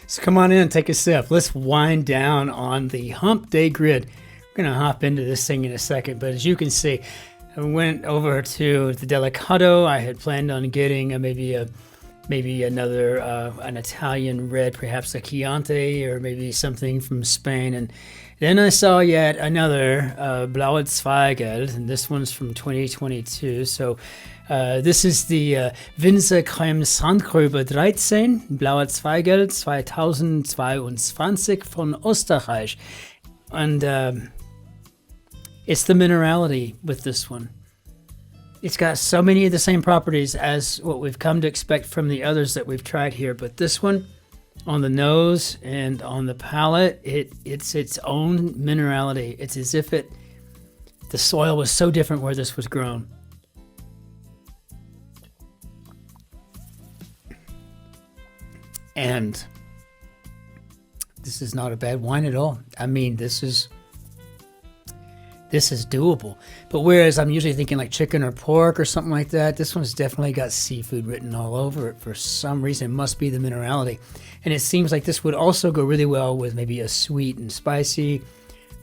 So come on in, take a sip. Let's wind down on the HumpDay grid. We're going to hop into this thing in a second, but as you can see, I went over to the Delicato. I had planned on getting maybe another an Italian red, perhaps a Chianti, or maybe something from Spain. And then I saw yet another Blaue Zweigelt, and this one's from 2022. So this is the Winzer Creme Sandgröbe 13, Blaue Zweigelt 2022 von Österreich. And it's the minerality with this one. It's got so many of the same properties as what we've come to expect from the others that we've tried here. But this one, on the nose and on the palate, it's its own minerality. It's as if the soil was so different where this was grown. And this is not a bad wine at all. I mean, this is doable. But whereas I'm usually thinking like chicken or pork or something like that, this one's definitely got seafood written all over it for some reason. It must be the minerality. And it seems like this would also go really well with maybe a sweet and spicy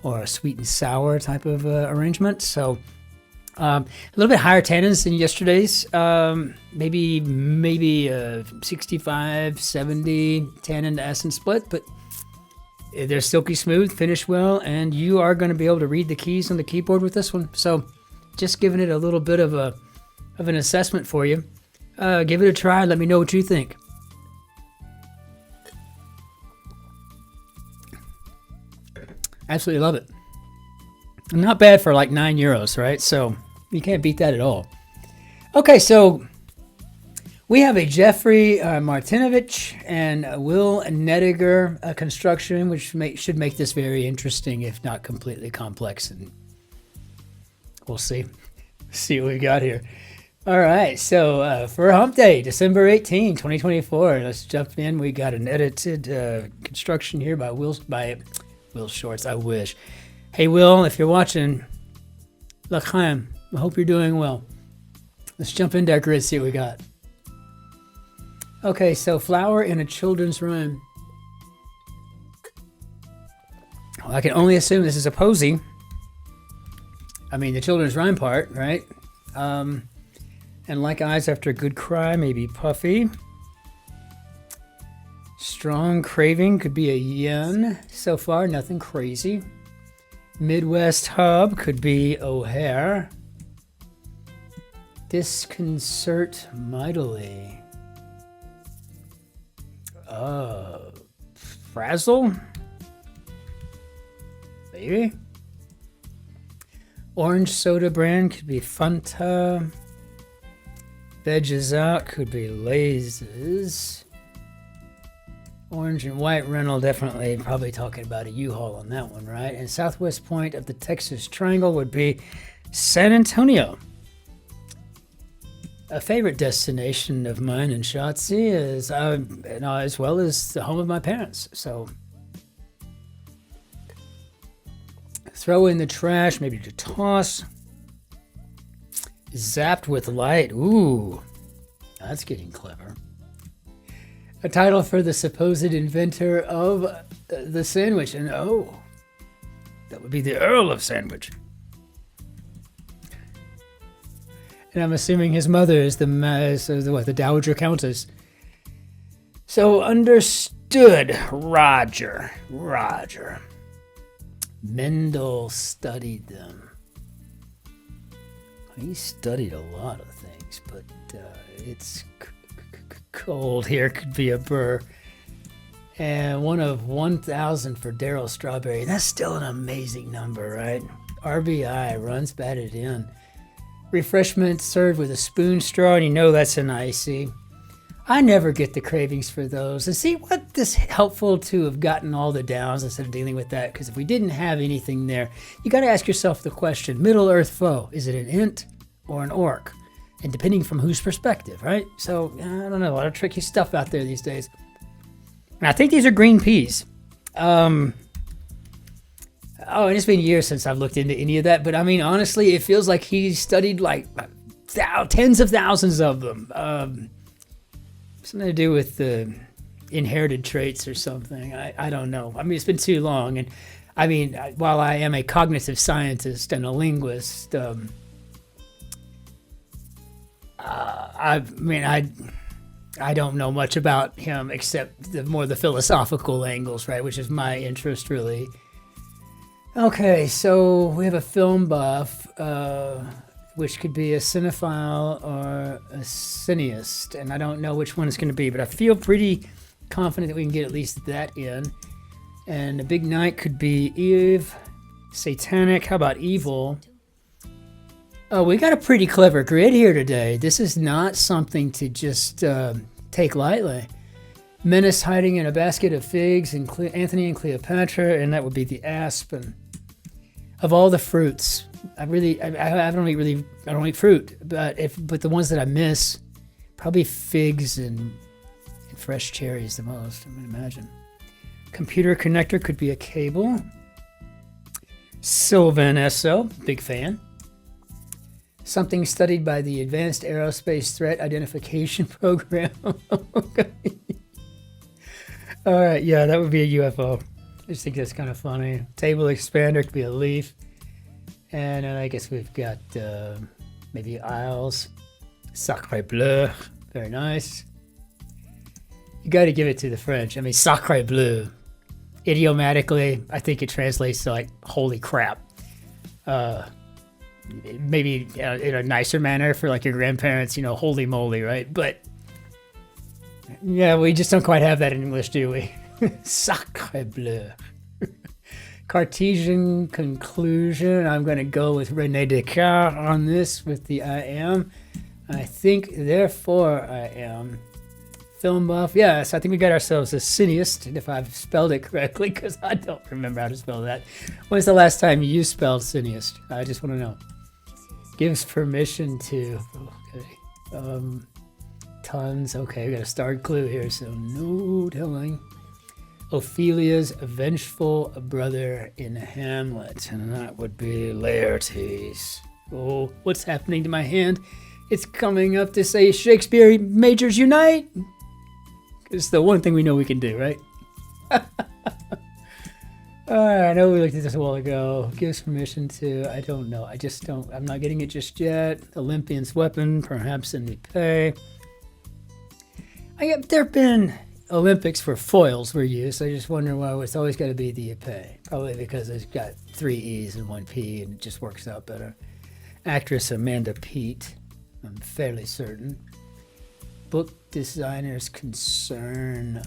or a sweet and sour type of arrangement. So a little bit higher tannins than yesterday's, maybe 65, 70 tannin to essence split, but they're silky smooth, finish well, and you are going to be able to read the keys on the keyboard with this one. So just giving it a little bit of an assessment for you. Give it a try. Let me know what you think. Absolutely love it. Not bad for like €9, right? So you can't beat that at all. Okay, so we have a Jeffrey Martinovich and Will Nediger construction, which should make this very interesting, if not completely complex. And we'll see what we got here. All right, so for HumpDay, December 18, 2024, let's jump in. We got an edited construction here by Will Shorts. I wish. Hey, Will, if you're watching, L'chaim, I hope you're doing well. Let's jump into our grid, see what we got. Okay, so flower in a children's rhyme. Well, I can only assume this is a posy. I mean, the children's rhyme part, right? And like eyes after a good cry, maybe puffy. Strong craving could be a yen. So far, nothing crazy. Midwest hub could be O'Hare. Disconcert mightily. Frazzle? Maybe? Orange soda brand could be Fanta. Veggies out could be Lay's. Orange and white rental, definitely probably talking about a U-Haul on that one, right? And southwest point of the Texas Triangle would be San Antonio. A favorite destination of mine in Shotzi is, as well as the home of my parents. So throw in the trash, maybe to toss. Zapped with light. Ooh, that's getting clever. A title for the supposed inventor of the sandwich. And that would be the Earl of Sandwich. And I'm assuming his mother is the Dowager Countess. So understood, Roger. Mendel studied them. He studied a lot of things, but it's cold here. Could be a burr. And one of 1,000 for Daryl Strawberry. That's still an amazing number, right? RBI, runs batted in. Refreshment served with a spoon straw, and you know that's an icy. I never get the cravings for those. And see, what this helpful to have gotten all the downs instead of dealing with that, because if we didn't have anything there, you got to ask yourself the question, Middle Earth foe, is it an int or an orc? And depending from whose perspective, right? So, I don't know, a lot of tricky stuff out there these days. And I think these are green peas. And it's been years since I've looked into any of that, but I mean, honestly, it feels like he studied like tens of thousands of them. Something to do with the inherited traits or something. I don't know. I mean, it's been too long. And I mean, while I am a cognitive scientist and a linguist, I don't know much about him except the philosophical angles, right? Which is my interest, really. Okay, so we have a film buff, which could be a cinephile or a cineast, and I don't know which one it's going to be, but I feel pretty confident that we can get at least that in. And a big night could be Eve, satanic. How about evil? Oh, we got a pretty clever grid here today. This is not something to just take lightly. Menace hiding in a basket of figs, and Anthony and Cleopatra, and that would be the aspen. Of all the fruits, I don't eat fruit, but the ones that I miss, probably figs and fresh cherries the most, I would imagine. Computer connector could be a cable. Sylvan SO, big fan. Something studied by the Advanced Aerospace Threat Identification Program. Okay. All right, yeah, that would be a UFO. I just think that's kind of funny. Table expander could be a leaf. And I guess we've got maybe aisles. Sacre bleu, very nice. You got to give it to the French. I mean, sacre bleu. Idiomatically, I think it translates to like, holy crap. Maybe in a nicer manner for like your grandparents, holy moly, right? But yeah, we just don't quite have that in English, do we? Sacre bleu. Cartesian conclusion. I'm going to go with René Descartes on this with the I am. I think, therefore, I am. Film buff. Yes, I think we got ourselves a cineast, if I've spelled it correctly, because I don't remember how to spell that. When's the last time you spelled cineast? I just want to know. Gives permission to. Okay. Tons. Okay, we got a star clue here, so no telling. Ophelia's vengeful brother in Hamlet, and that would be Laertes. Oh, what's happening to my hand? It's coming up to say Shakespeare majors unite. It's the one thing we know we can do, right? I know we looked at this a while ago. Gives permission to, I don't know. I just don't, I'm not getting it just yet. Olympian's weapon, perhaps in the pay. There have been Olympics where foils were used. I just wonder why it's always got to be the epee. Probably because it's got 3 E's and 1 P and it just works out better. Actress Amanda Peet, I'm fairly certain. Book designer's concern.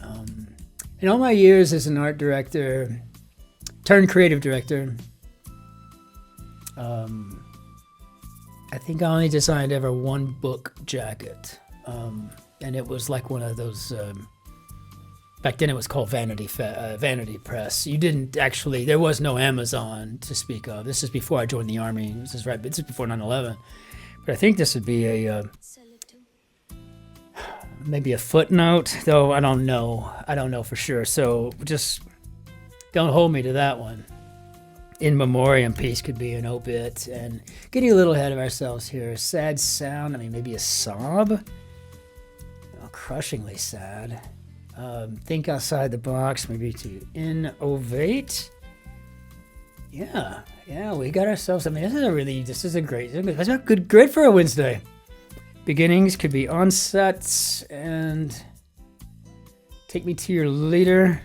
In all my years as an art director, turned creative director, I think I only designed ever one book jacket. And it was like one of those, back then it was called Vanity Press. You didn't actually, there was no Amazon to speak of. This is before I joined the Army. This is before 9/11. But I think this would be maybe a footnote, though I don't know. I don't know for sure. So just don't hold me to that one. In memoriam piece could be an obit. And getting a little ahead of ourselves here. Sad sound, I mean, maybe a sob. Crushingly sad. Think outside the box, maybe to innovate. Yeah, we got ourselves. I mean, this is a good grid for a Wednesday. Beginnings could be onsets and take me to your leader.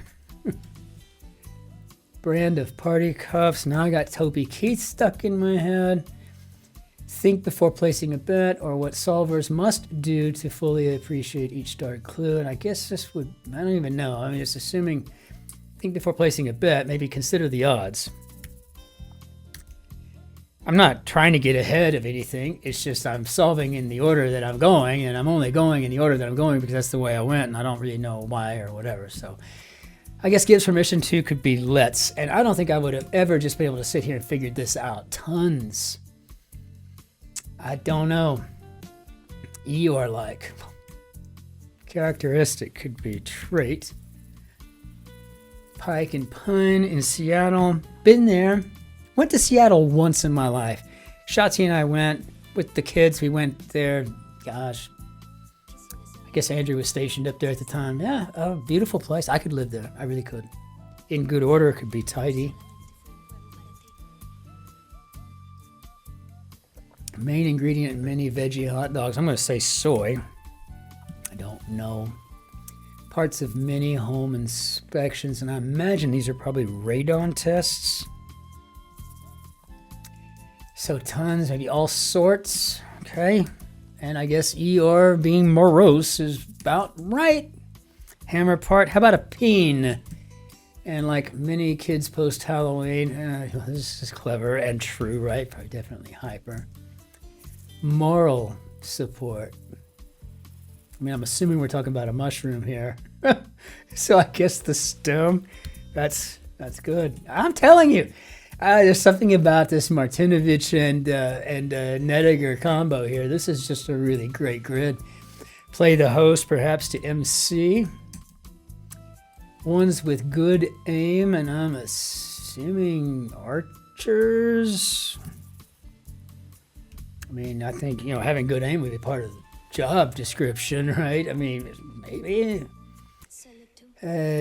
Brand of party cuffs. Now I got Toby Keith stuck in my head. Think before placing a bet, or what solvers must do to fully appreciate each starred clue. And I guess this would, I don't even know. I mean, just assuming, think before placing a bet, maybe consider the odds. I'm not trying to get ahead of anything. It's just I'm solving in the order that I'm going, and I'm only going in the order that I'm going because that's the way I went, and I don't really know why or whatever. So I guess gives permission to could be let's. And I don't think I would have ever just been able to sit here and figure this out. Tons. I don't know. You are like. Characteristic could be trait. Pike and Pine in Seattle. Been there. Went to Seattle once in my life. Shotzi and I went with the kids. We went there, gosh, I guess Andrew was stationed up there at the time. Yeah, a beautiful place. I could live there. I really could. In good order, it could be tidy. Main ingredient in many veggie hot dogs. I'm going to say soy. I don't know. Parts of many home inspections, and I imagine these are probably radon tests. So tons, maybe all sorts. Okay. And I guess ER being morose is about right. Hammer part. How about a peen? And like many kids post Halloween, this is clever and true, right? Probably definitely hyper. Moral support. I mean, I'm assuming we're talking about a mushroom here. So I guess the stem, that's good. I'm telling you, there's something about this Martinovich and Nediger combo here. This is just a really great grid. Play the host, perhaps to MC. Ones with good aim, and I'm assuming archers. I mean, I think, having good aim would be part of the job description, right? I mean, maybe.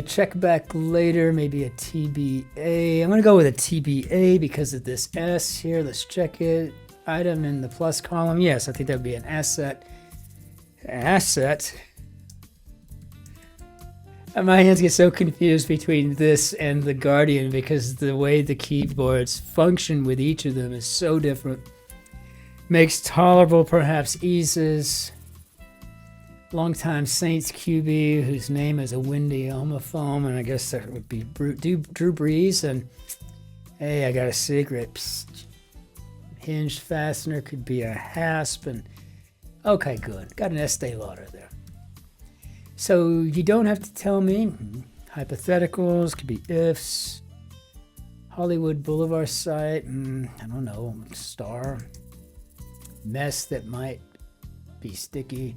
Check back later, maybe a TBA. I'm going to go with a TBA because of this S here. Let's check it. Item in the plus column. Yes, I think that would be an asset. Asset. And my hands get so confused between this and the Guardian because the way the keyboards function with each of them is so different. Makes tolerable, perhaps eases. Longtime Saints QB, whose name is a windy homophone, and I guess that would be Drew Brees. And hey, I got a secret. Psst. Hinged fastener could be a hasp. And okay, good. Got an Estee Lauder there. So you don't have to tell me. Hypotheticals could be ifs. Hollywood Boulevard site. I don't know. Star. Mess that might be sticky.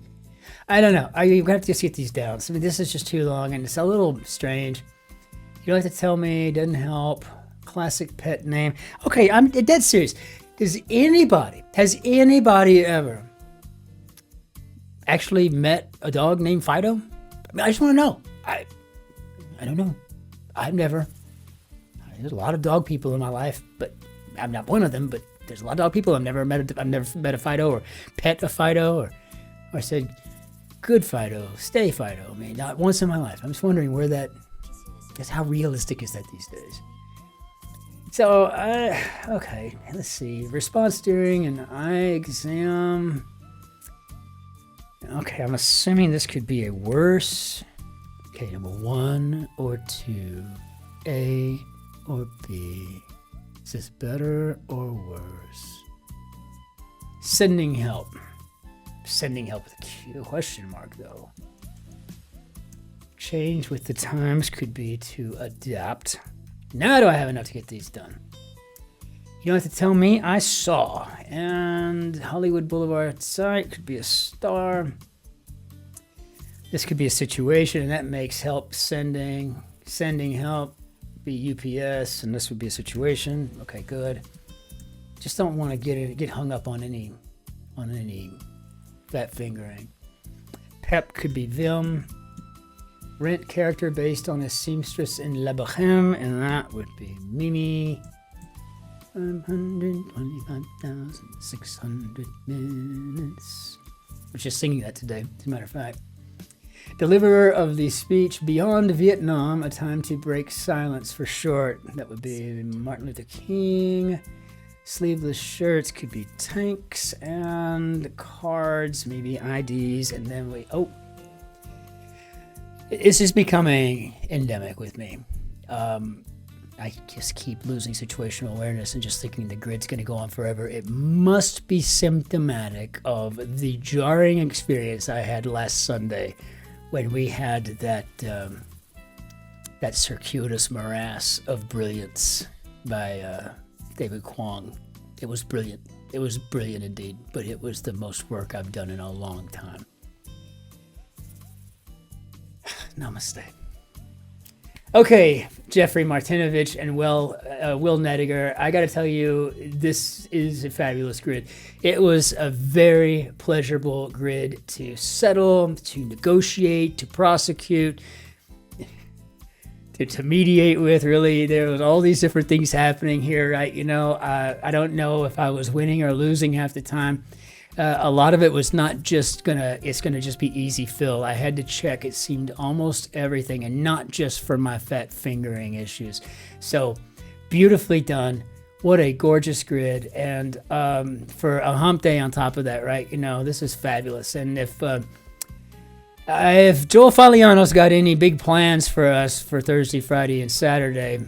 I don't know. You have to just get these down. So, I mean, this is just too long and it's a little strange. You don't have to tell me. Doesn't help. Classic pet name. Okay, I'm dead serious. Has anybody ever actually met a dog named Fido? I mean, I just want to know. I don't know. I've never. There's a lot of dog people in my life, but I'm not one of them. But there's a lot of dog people. I've never met a Fido or pet a Fido or said good Fido, stay Fido. I mean, not once in my life. I'm just wondering where that. Just how realistic is that these days? So, okay, let's see. Response during an eye exam. Okay, I'm assuming this could be a worse. Okay, number 1 or 2, A or B. Is this better or worse? Sending help. Sending help with a question mark, though. Change with the times could be to adapt. Now do I have enough to get these done? You don't have to tell me. I saw. And Hollywood Boulevard site could be a star. This could be a situation, and that makes help sending help be UPS, and this would be a situation. Okay, good. Just don't want to get hung up on any fat fingering. Pep could be Vim. Rent character based on a seamstress in La Boheme, and that would be Mimi. 525,600 minutes. I was just singing that today, as a matter of fact. Deliverer of the speech Beyond Vietnam, a time to break silence for short. That would be Martin Luther King. Sleeveless shirts could be tanks, and cards, maybe IDs, and then this is becoming endemic with me. I just keep losing situational awareness and just thinking the grid's going to go on forever. It must be symptomatic of the jarring experience I had last Sunday when we had that circuitous morass of brilliance by David Kwong. It was brilliant. It was brilliant indeed, but it was the most work I've done in a long time. Namaste. Okay, Jeffrey Martinovich and Will Nediger. I got to tell you, this is a fabulous grid. It was a very pleasurable grid to settle, to negotiate, to prosecute, to mediate with. Really, there was all these different things happening here, right? You know, I don't know if I was winning or losing half the time. A lot of it was not just it's gonna just be easy fill. I had to check, it seemed, almost everything, and not just for my fat fingering issues. So beautifully done. What a gorgeous grid. And for a hump day on top of that, right? You know, this is fabulous. And if Joel Faliano's got any big plans for us for Thursday, Friday, and Saturday,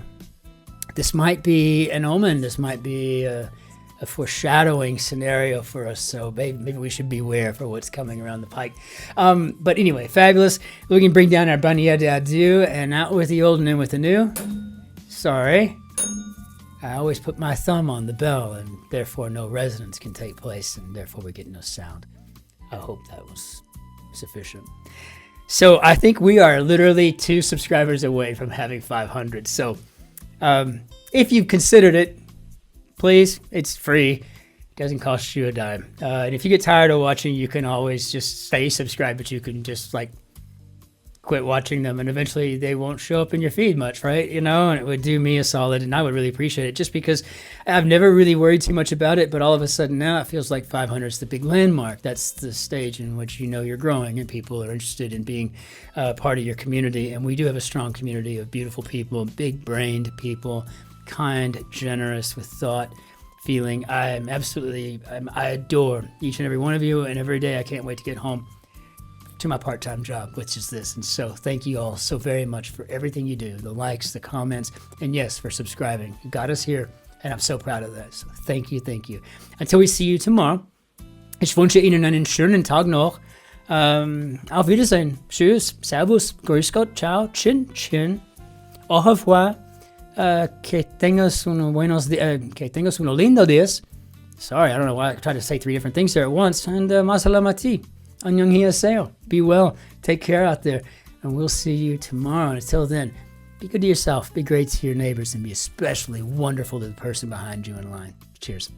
this might be an omen. This might be a foreshadowing scenario for us, so maybe we should beware for what's coming around the pike. But anyway, fabulous. We can bring down our Bunya Dadu and out with the old and in with the new. Sorry. I always put my thumb on the bell, and therefore no resonance can take place, and therefore we get no sound. I hope that was sufficient. So I think we are literally 2 subscribers away from having 500. So if you've considered it, please, it's free. It doesn't cost you a dime. And if you get tired of watching, you can always just stay subscribed, but you can just like quit watching them, and eventually they won't show up in your feed much, right? You know, and it would do me a solid, and I would really appreciate it, just because I've never really worried too much about it, but all of a sudden now it feels like 500 is the big landmark. That's the stage in which you know you're growing and people are interested in being part of your community. And we do have a strong community of beautiful people, big-brained people, kind, generous, with thought, feeling. I adore each and every one of you, and every day I can't wait to get home to my part-time job, which is this. And so thank you all so very much for everything you do, the likes, the comments, and yes, for subscribing. You got us here, and I'm so proud of that. So thank you, thank you. Until we see you tomorrow, ich wünsche Ihnen einen schönen Tag noch. Auf Wiedersehen. Tschüss, Servus, Grüß Gott, ciao, Cin-Cin, au revoir. Que tengas uno lindo días. Sorry, I don't know why I tried to say 3 different things there at once. And masalamati. Annyeong haseyo. Be well. Take care out there. And we'll see you tomorrow. And until then, be good to yourself. Be great to your neighbors. And be especially wonderful to the person behind you in line. Cheers.